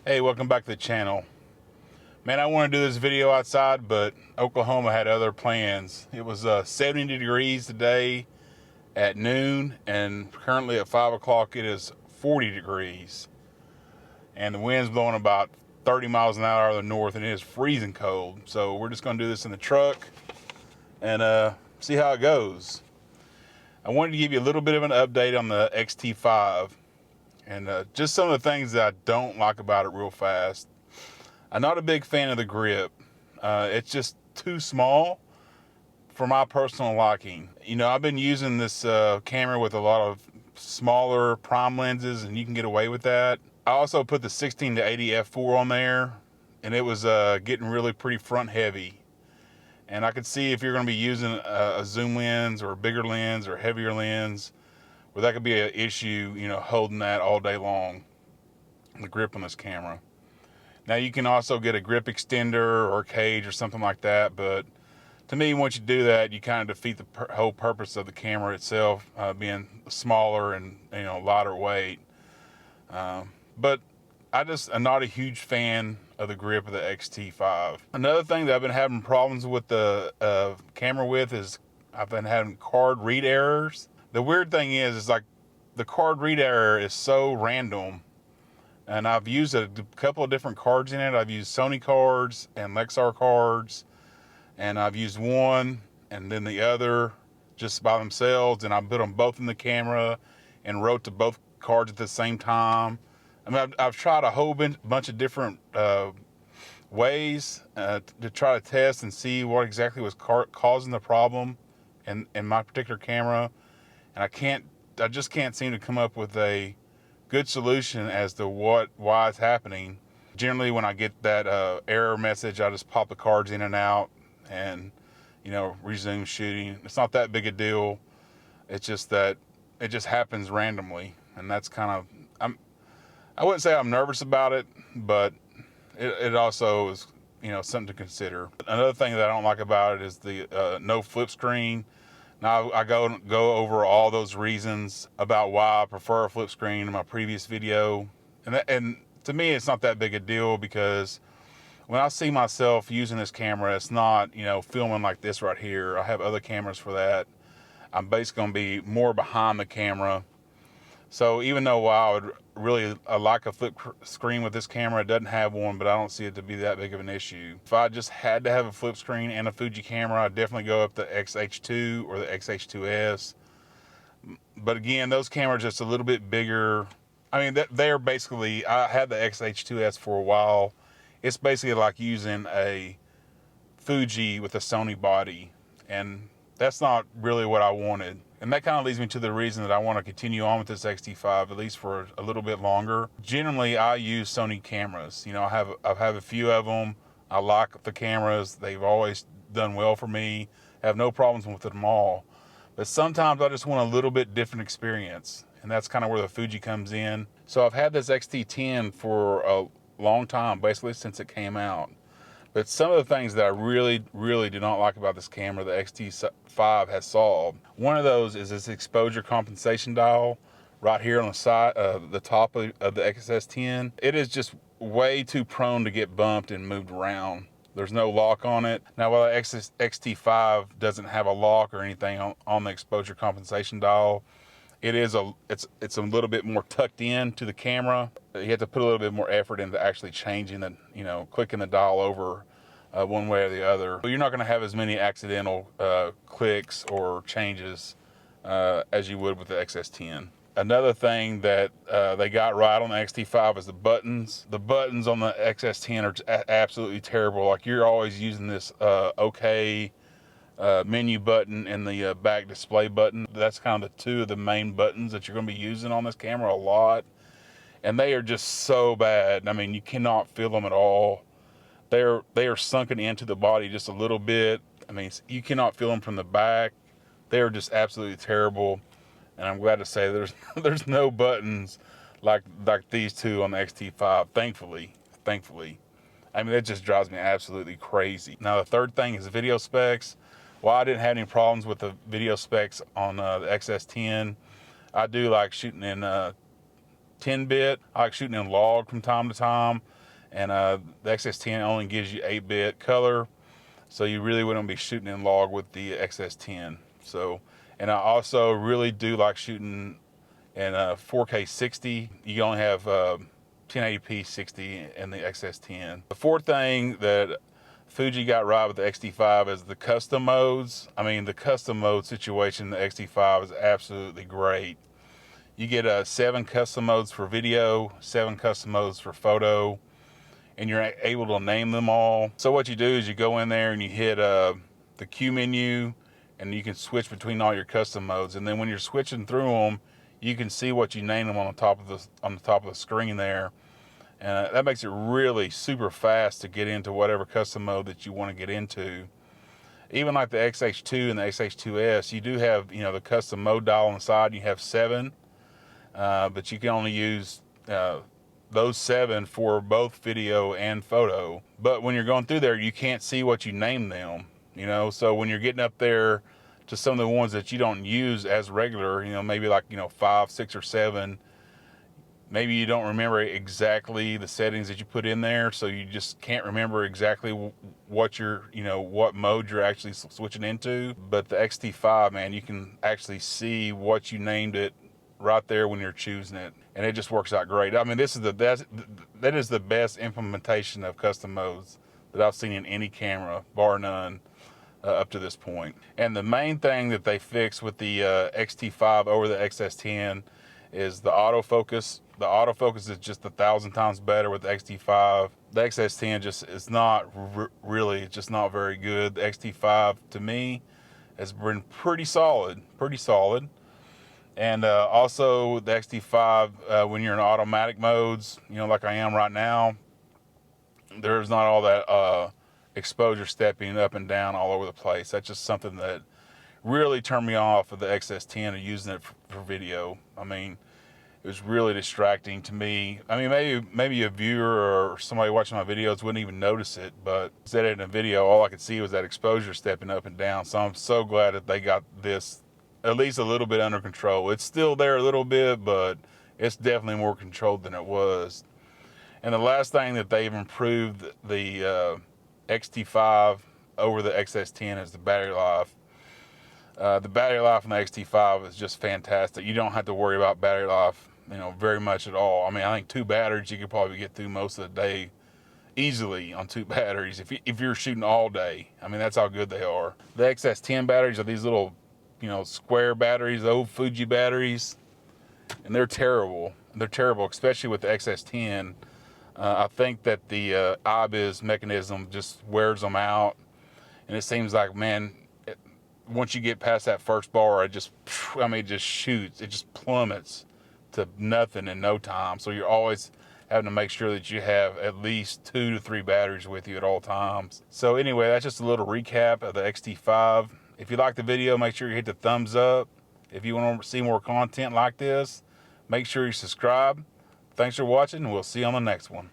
Hey, welcome back to the channel. Man, I want to do this video outside, but Oklahoma had other plans. It was 70 degrees today at noon, and currently at 5 o'clock it is 40 degrees. And the wind's blowing about 30 miles an hour out of the north, and it is freezing cold. So we're just going to do this in the truck and see how it goes. I wanted to give you a little bit of an update on the X-T5 and just some of the things that I don't like about it real fast. I'm not a big fan of the grip. It's just too small for my personal liking. You know, I've been using this camera with a lot of smaller prime lenses, and you can get away with that. I also put the 16 to 80 f4 on there, and it was getting really pretty front heavy. And I could see if you're going to be using a zoom lens or a bigger lens or heavier lens, well, that could be an issue, you know, holding that all day long, the grip on this camera. Now you can also get a grip extender or a cage or something like that, but to me, once you do that, you kind of defeat the whole purpose of the camera itself, being smaller and, you know, lighter weight. But I'm not a huge fan of the grip of the X-T5. Another thing that I've been having problems with the camera with is I've been having card read errors. The weird thing is like the card read error is so random. And I've used a couple of different cards in it. I've used Sony cards and Lexar cards. And I've used one and then the other just by themselves. And I put them both in the camera and wrote to both cards at the same time. I mean, I've tried a whole bunch of different ways to try to test and see what exactly was causing the problem in my particular camera. And I just can't seem to come up with a good solution as to why it's happening. Generally, when I get that error message, I just pop the cards in and out and, you know, resume shooting. It's not that big a deal. It's just that it just happens randomly, and that's kind of, I wouldn't say I'm nervous about it, but it also is, you know, something to consider. Another thing that I don't like about it is the no flip screen. Now, I go over all those reasons about why I prefer a flip screen in my previous video. And to me, it's not that big a deal because when I see myself using this camera, it's not, you know, filming like this right here. I have other cameras for that. I'm basically going to be more behind the camera. So even though I would really like a flip screen with this camera, it doesn't have one, but I don't see it to be that big of an issue. If I just had to have a flip screen and a Fuji camera, I'd definitely go up the XH2 or the XH2S. But again, those cameras are just a little bit bigger. I mean, they're basically, I had the XH2S for a while. It's basically like using a Fuji with a Sony body, and that's not really what I wanted. And that kind of leads me to the reason that I want to continue on with this X-T5 at least for a little bit longer. Generally, I use Sony cameras. You know, I have a few of them. I like the cameras. They've always done well for me. I have no problems with them all. But sometimes I just want a little bit different experience, and that's kind of where the Fuji comes in. So I've had this X-T10 for a long time, basically since it came out. But some of the things that I really, really do not like about this camera, the X-T5 has solved. One of those is this exposure compensation dial right here on the side, the top of the XS10. It is just way too prone to get bumped and moved around. There's no lock on it. Now, while the X-T5 doesn't have a lock or anything on the exposure compensation dial, it's a little bit more tucked in to the camera. You have to put a little bit more effort into actually changing the, you know, clicking the dial over one way or the other. But you're not going to have as many accidental clicks or changes as you would with the XS10. Another thing that they got right on the X-T5 is the buttons. The buttons on the XS10 are absolutely terrible. Like, you're always using this OK menu button and the back display button. That's kind of the two of the main buttons that you're going to be using on this camera a lot. And they are just so bad. I mean, you cannot feel them at all. They are sunken into the body just a little bit. I mean, you cannot feel them from the back. They are just absolutely terrible. And I'm glad to say there's no buttons like these two on the X-T5, thankfully. I mean, that just drives me absolutely crazy. Now, the third thing is video specs. While I didn't have any problems with the video specs on the XS10, I do like shooting in 10-bit. I like shooting in log from time to time, and the XS10 only gives you 8-bit color, so you really wouldn't be shooting in log with the XS10. So, and I also really do like shooting in 4K 60. You only have 1080p 60 in the XS10. The fourth thing that Fuji got right with the X-T5 is the custom modes. I mean, the custom mode situation in the X-T5 is absolutely great. You get 7 custom modes for video, 7 custom modes for photo, and you're able to name them all. So what you do is you go in there and you hit the Q menu, and you can switch between all your custom modes. And then when you're switching through them, you can see what you name them on the top of the screen there. And that makes it really super fast to get into whatever custom mode that you want to get into. Even like the XH2 and the XH2S, you do have, you know, the custom mode dial on the side. You have 7, but you can only use those 7 for both video and photo. But when you're going through there, you can't see what you name them, you know. So when you're getting up there to some of the ones that you don't use as regular, you know, maybe like, you know, 5, 6, or 7, maybe you don't remember exactly the settings that you put in there, so you just can't remember exactly what what mode you're actually switching into. But the X-T5, man, you can actually see what you named it right there when you're choosing it, and it just works out great. I mean, this is that is the best implementation of custom modes that I've seen in any camera, bar none, up to this point. And the main thing that they fixed with the X-T5 over the XS10 is the autofocus. The autofocus is just 1,000 times better with the X-T5. The XS10 just is not really, just not very good. The X-T5 to me has been pretty solid. And also the X-T5, when you're in automatic modes, you know, like I am right now, there's not all that exposure stepping up and down all over the place. That's just something that really turned me off of the XS10 and using it for video. I mean, it was really distracting to me. I mean, maybe a viewer or somebody watching my videos wouldn't even notice it, but instead in a video, all I could see was that exposure stepping up and down. So I'm so glad that they got this at least a little bit under control. It's still there a little bit, but it's definitely more controlled than it was. And the last thing that they've improved the X-T5 over the XS10 is the battery life. The battery life on the X-T5 is just fantastic. You don't have to worry about battery life, you know, very much at all. I mean, I think 2 batteries, you could probably get through most of the day easily on 2 batteries if you're shooting all day. I mean, that's how good they are. The XS10 batteries are these little, you know, square batteries, old Fuji batteries, and they're terrible. They're terrible, especially with the XS10. I think that the IBIS mechanism just wears them out, and it seems like, man, once you get past that first bar, it just shoots. It just plummets to nothing in no time. So you're always having to make sure that you have at least 2 to 3 batteries with you at all times. So anyway, that's just a little recap of the X-T5. If you liked the video, make sure you hit the thumbs up. If you want to see more content like this, make sure you subscribe. Thanks for watching, and we'll see you on the next one.